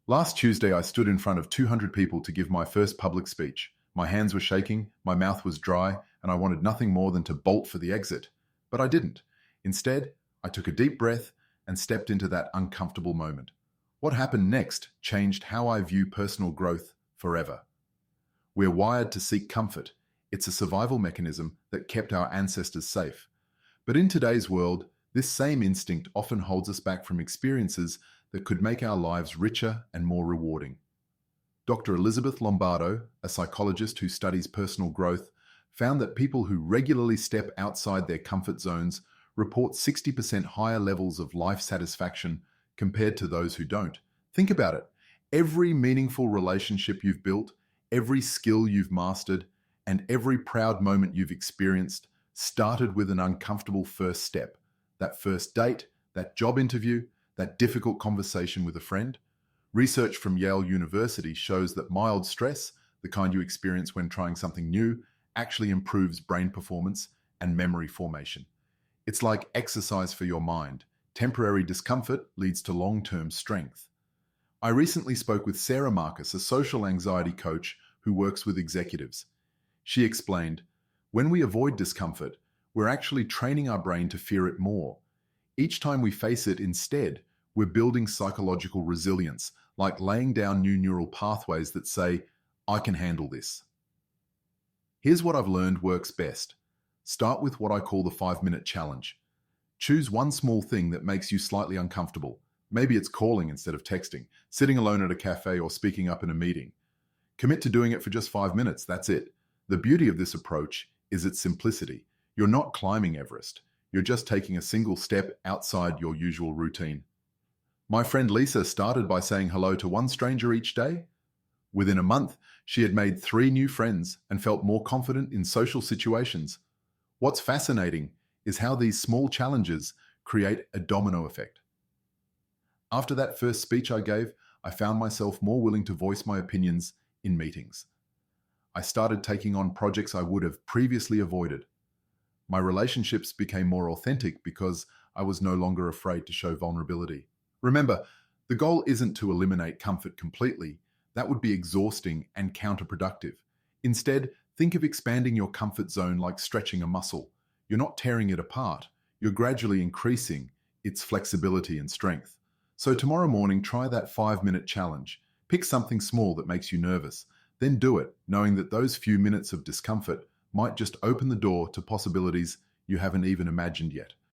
Last Tuesday, I stood in front of 200 people to give my first public speech. My hands were shaking, my mouth was dry, and I wanted nothing more than to bolt for the exit. But I didn't. Instead, I took a deep breath and stepped into that uncomfortable moment. What happened next changed how I view personal growth forever. We're wired to seek comfort. It's a survival mechanism that kept our ancestors safe. But in today's world, this same instinct often holds us back from experiences that could make our lives richer and more rewarding. Dr. Elizabeth Lombardo, a psychologist who studies personal growth, found that people who regularly step outside their comfort zones report 60% higher levels of life satisfaction compared to those who don't. Think about it. Every meaningful relationship you've built, every skill you've mastered, and every proud moment you've experienced started with an uncomfortable first step. That first date, that job interview, that difficult conversation with a friend. Research from Yale University shows that mild stress, the kind you experience when trying something new, actually improves brain performance and memory formation. It's like exercise for your mind. Temporary discomfort leads to long-term strength. I recently spoke with Sarah Marcus, a social anxiety coach who works with executives. She explained, when we avoid discomfort, we're actually training our brain to fear it more. Each time we face it instead, we're building psychological resilience, like laying down new neural pathways that say, I can handle this. Here's what I've learned works best. Start with what I call the 5-minute challenge. Choose one small thing that makes you slightly uncomfortable. Maybe it's calling instead of texting, sitting alone at a cafe, or speaking up in a meeting. Commit to doing it for just 5 minutes, that's it. The beauty of this approach is its simplicity. You're not climbing Everest. You're just taking a single step outside your usual routine. My friend Lisa started by saying hello to one stranger each day. Within a month, she had made 3 new friends and felt more confident in social situations. What's fascinating is how these small challenges create a domino effect. After that first speech I gave, I found myself more willing to voice my opinions in meetings. I started taking on projects I would have previously avoided. My relationships became more authentic because I was no longer afraid to show vulnerability. Remember, the goal isn't to eliminate comfort completely. That would be exhausting and counterproductive. Instead, think of expanding your comfort zone like stretching a muscle. You're not tearing it apart. You're gradually increasing its flexibility and strength. So tomorrow morning, try that 5-minute challenge. Pick something small that makes you nervous. Then do it, knowing that those few minutes of discomfort might just open the door to possibilities you haven't even imagined yet.